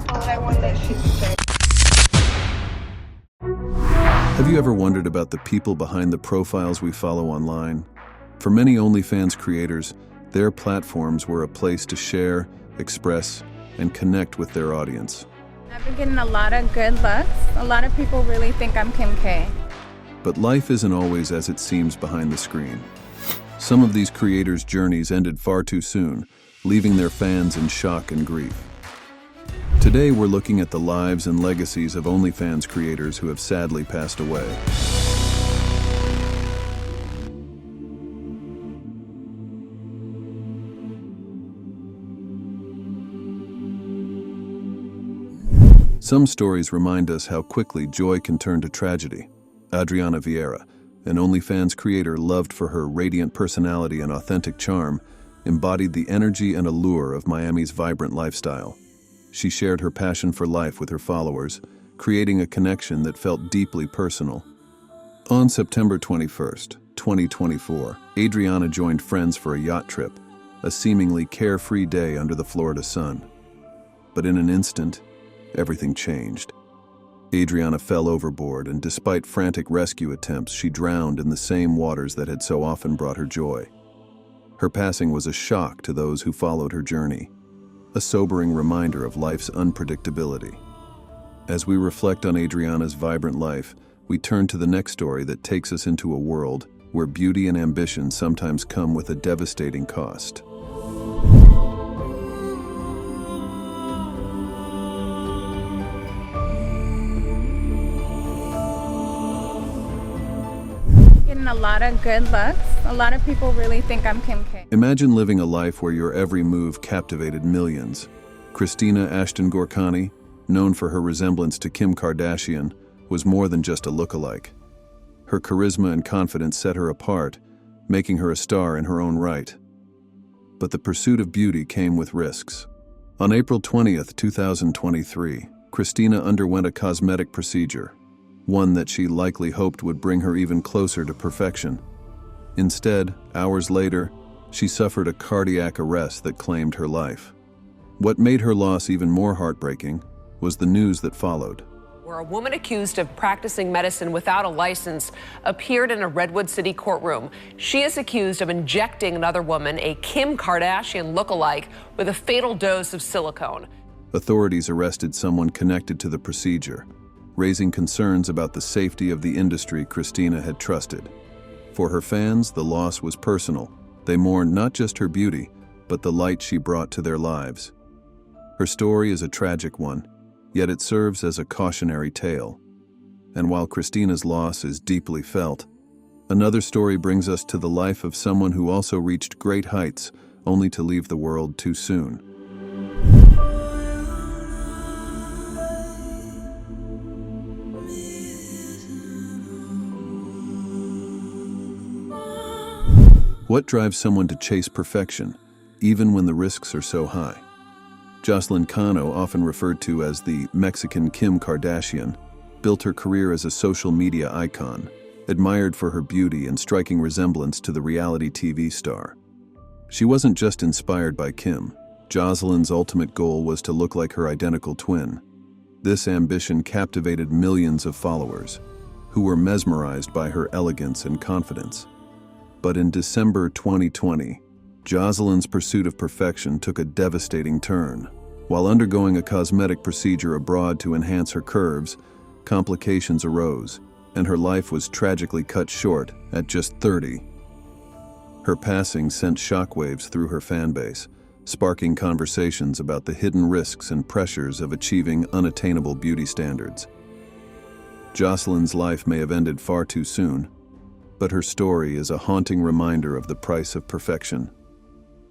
my phone. I want that shit straight. Have you ever wondered about the people behind the profiles we follow online? For many OnlyFans creators, their platforms were a place to share, express, and connect with their audience. I've been getting a lot of good looks. A lot of people really think I'm Kim K. But life isn't always as it seems behind the screen. Some of these creators' journeys ended far too soon, leaving their fans in shock and grief. Today, we're looking at the lives and legacies of OnlyFans creators who have sadly passed away. Some stories remind us how quickly joy can turn to tragedy. Adriana Vieira, an OnlyFans creator loved for her radiant personality and authentic charm, embodied the energy and allure of Miami's vibrant lifestyle. She shared her passion for life with her followers, creating a connection that felt deeply personal. On September 21st, 2024, Adriana joined friends for a yacht trip, a seemingly carefree day under the Florida sun. But in an instant, everything changed. Adriana fell overboard, and despite frantic rescue attempts, she drowned in the same waters that had so often brought her joy. Her passing was a shock to those who followed her journey, a sobering reminder of life's unpredictability. As we reflect on Adriana's vibrant life, we turn to the next story that takes us into a world where beauty and ambition sometimes come with a devastating cost. Getting a lot of good looks. A lot of people really think I'm Kim K. Imagine living a life where your every move captivated millions. Christina Ashten Gourkani, known for her resemblance to Kim Kardashian, was more than just a lookalike. Her charisma and confidence set her apart, making her a star in her own right. But the pursuit of beauty came with risks. On April 20th, 2023, Christina underwent a cosmetic procedure, one that she likely hoped would bring her even closer to perfection. Instead, hours later, she suffered a cardiac arrest that claimed her life. What made her loss even more heartbreaking was the news that followed. Where a woman accused of practicing medicine without a license appeared in a Redwood City courtroom. She is accused of injecting another woman, a Kim Kardashian lookalike, with a fatal dose of silicone. Authorities arrested someone connected to the procedure, raising concerns about the safety of the industry Christina had trusted. For her fans, the loss was personal. They mourned not just her beauty, but the light she brought to their lives. Her story is a tragic one, yet it serves as a cautionary tale. And while Christina's loss is deeply felt, another story brings us to the life of someone who also reached great heights, only to leave the world too soon. What drives someone to chase perfection, even when the risks are so high? Joselyn Cano, often referred to as the Mexican Kim Kardashian, built her career as a social media icon, admired for her beauty and striking resemblance to the reality TV star. She wasn't just inspired by Kim. Joselyn's ultimate goal was to look like her identical twin. This ambition captivated millions of followers, who were mesmerized by her elegance and confidence. But in December 2020, Joselyn's pursuit of perfection took a devastating turn. While undergoing a cosmetic procedure abroad to enhance her curves, complications arose, and her life was tragically cut short at just 30. Her passing sent shockwaves through her fanbase, sparking conversations about the hidden risks and pressures of achieving unattainable beauty standards. Joselyn's life may have ended far too soon, but her story is a haunting reminder of the price of perfection.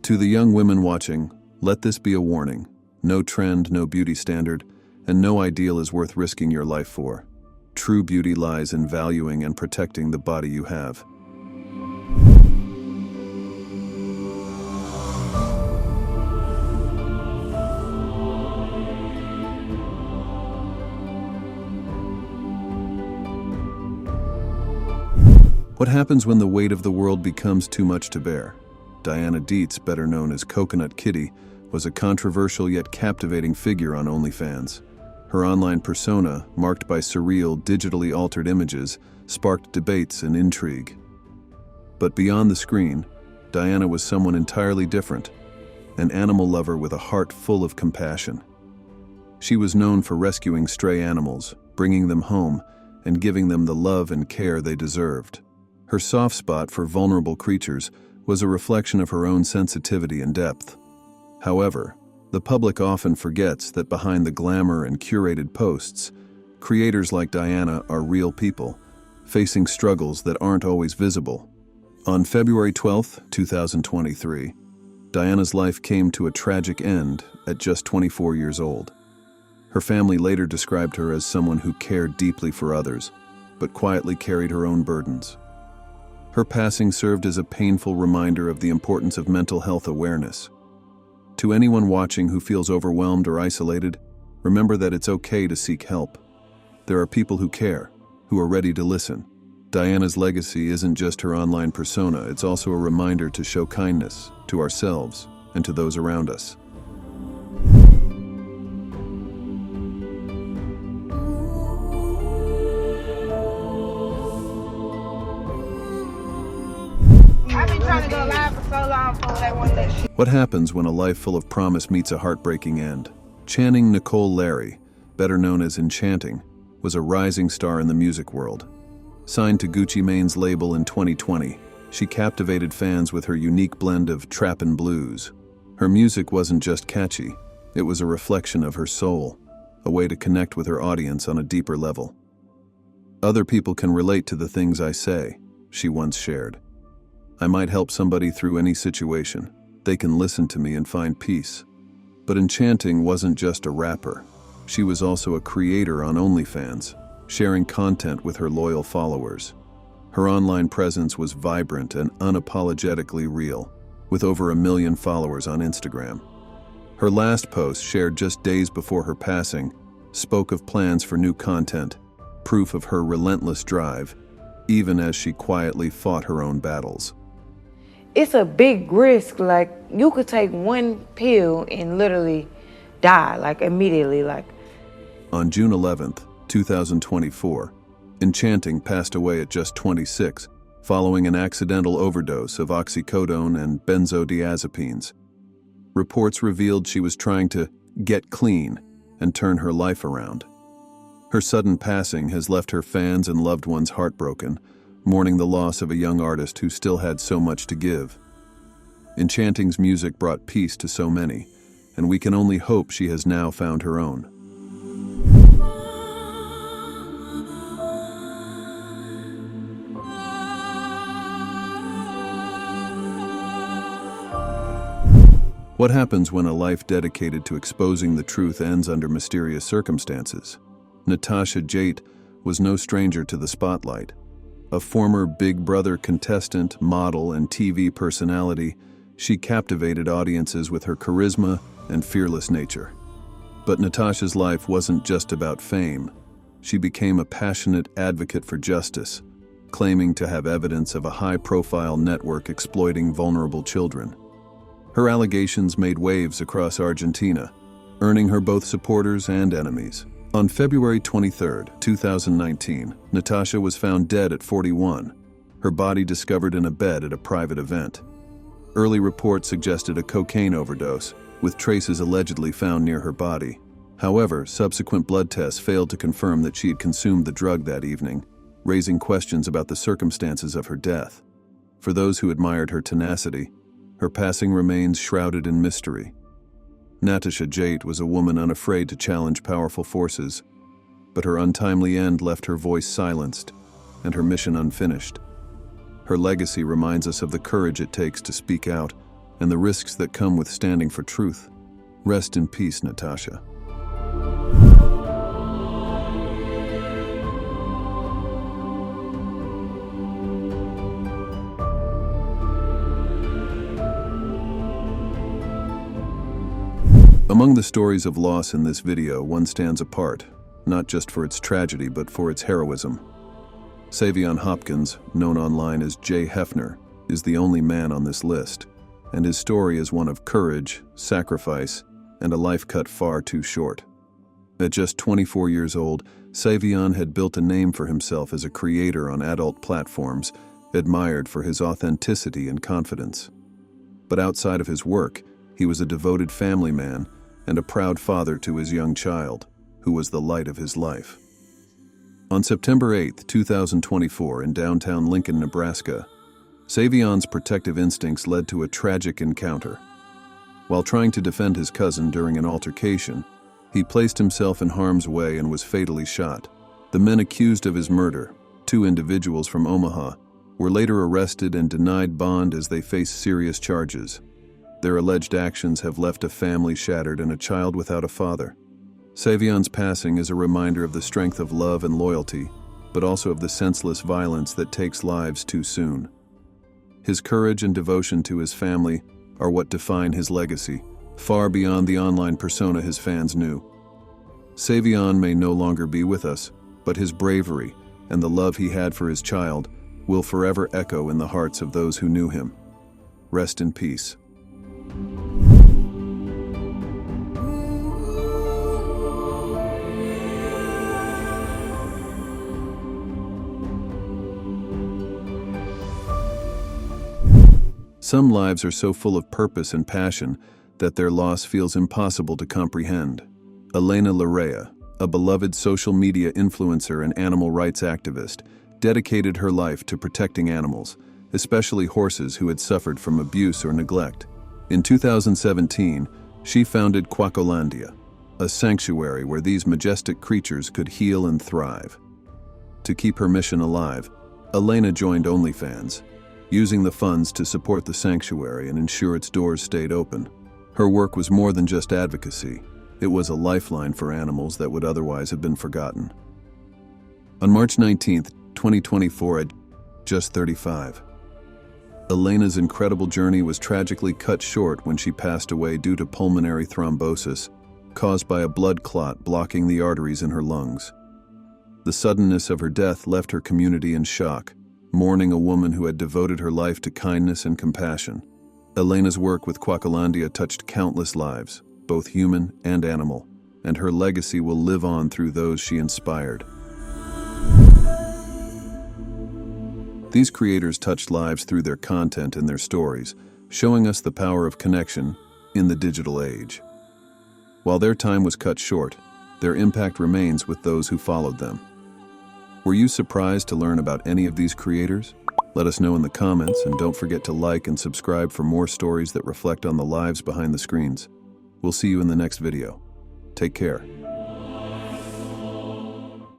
To the young women watching, let this be a warning. No trend, no beauty standard, and no ideal is worth risking your life for. True beauty lies in valuing and protecting the body you have. What happens when the weight of the world becomes too much to bear? Diana Deets, better known as Coconut Kitty, was a controversial yet captivating figure on OnlyFans. Her online persona, marked by surreal, digitally altered images, sparked debates and intrigue. But beyond the screen, Diana was someone entirely different, an animal lover with a heart full of compassion. She was known for rescuing stray animals, bringing them home, and giving them the love and care they deserved. Her soft spot for vulnerable creatures was a reflection of her own sensitivity and depth. However, the public often forgets that behind the glamour and curated posts, creators like Diana are real people, facing struggles that aren't always visible. On February 12, 2023, Diana's life came to a tragic end at just 24 years old. Her family later described her as someone who cared deeply for others, but quietly carried her own burdens. Her passing served as a painful reminder of the importance of mental health awareness. To anyone watching who feels overwhelmed or isolated, remember that it's okay to seek help. There are people who care, who are ready to listen. Diana's legacy isn't just her online persona, it's also a reminder to show kindness to ourselves and to those around us. I've been trying to go live for so long for that one that shit. What happens when a life full of promise meets a heartbreaking end? Channing Nicole Larrea, better known as Enchanting, was a rising star in the music world. Signed to Gucci Mane's label in 2020, she captivated fans with her unique blend of trap and blues. Her music wasn't just catchy, it was a reflection of her soul, a way to connect with her audience on a deeper level. "Other people can relate to the things I say," she once shared. "I might help somebody through any situation. They can listen to me and find peace." But Enchanting wasn't just a rapper. She was also a creator on OnlyFans, sharing content with her loyal followers. Her online presence was vibrant and unapologetically real, with over 1 million followers on Instagram. Her last post, shared just days before her passing, spoke of plans for new content, proof of her relentless drive, even as she quietly fought her own battles. It's a big risk. Like, you could take one pill and literally die, like immediately. On June 11th, 2024, Enchanting passed away at just 26, following an accidental overdose of oxycodone and benzodiazepines. Reports revealed she was trying to get clean and turn her life around. Her sudden passing has left her fans and loved ones heartbroken, mourning the loss of a young artist who still had so much to give. Enchanting's music brought peace to so many, and we can only hope she has now found her own. What happens when a life dedicated to exposing the truth ends under mysterious circumstances? Natacha Jaitt was no stranger to the spotlight. A former Big Brother contestant, model, and TV personality, she captivated audiences with her charisma and fearless nature. But Natacha's life wasn't just about fame. She became a passionate advocate for justice, claiming to have evidence of a high-profile network exploiting vulnerable children. Her allegations made waves across Argentina, earning her both supporters and enemies. On February 23, 2019, Natacha was found dead at 41, her body discovered in a bed at a private event. Early reports suggested a cocaine overdose, with traces allegedly found near her body. However, subsequent blood tests failed to confirm that she had consumed the drug that evening, raising questions about the circumstances of her death. For those who admired her tenacity, her passing remains shrouded in mystery. Natacha Jaitt was a woman unafraid to challenge powerful forces, but her untimely end left her voice silenced and her mission unfinished. Her legacy reminds us of the courage it takes to speak out and the risks that come with standing for truth. Rest in peace, Natacha. Among the stories of loss in this video, one stands apart, not just for its tragedy, but for its heroism. Saiveon Hopkins, known online as Jay Hefner, is the only man on this list, and his story is one of courage, sacrifice, and a life cut far too short. At just 24 years old, Saiveon had built a name for himself as a creator on adult platforms, admired for his authenticity and confidence. But outside of his work, he was a devoted family man and a proud father to his young child, who was the light of his life. On September 8, 2024, in downtown Lincoln, Nebraska, Saiveon's protective instincts led to a tragic encounter. While trying to defend his cousin during an altercation, he placed himself in harm's way and was fatally shot. The men accused of his murder, 2 individuals from Omaha, were later arrested and denied bond as they face serious charges. Their alleged actions have left a family shattered and a child without a father. Saiveon's passing is a reminder of the strength of love and loyalty, but also of the senseless violence that takes lives too soon. His courage and devotion to his family are what define his legacy, far beyond the online persona his fans knew. Saiveon may no longer be with us, but his bravery and the love he had for his child will forever echo in the hearts of those who knew him. Rest in peace. Some lives are so full of purpose and passion that their loss feels impossible to comprehend. Elena Larrea, a beloved social media influencer and animal rights activist, dedicated her life to protecting animals, especially horses who had suffered from abuse or neglect. In 2017, she founded Quackolandia, a sanctuary where these majestic creatures could heal and thrive. To keep her mission alive, Elena joined OnlyFans, using the funds to support the sanctuary and ensure its doors stayed open. Her work was more than just advocacy. It was a lifeline for animals that would otherwise have been forgotten. On March 19, 2024, at just 35, Elena's incredible journey was tragically cut short when she passed away due to pulmonary thrombosis, caused by a blood clot blocking the arteries in her lungs. The suddenness of her death left her community in shock, mourning a woman who had devoted her life to kindness and compassion. Elena's work with Quackolandia touched countless lives, both human and animal, and her legacy will live on through those she inspired. These creators touched lives through their content and their stories, showing us the power of connection in the digital age. While their time was cut short, their impact remains with those who followed them. Were you surprised to learn about any of these creators? Let us know in the comments, and don't forget to like and subscribe for more stories that reflect on the lives behind the screens. We'll see you in the next video. Take care.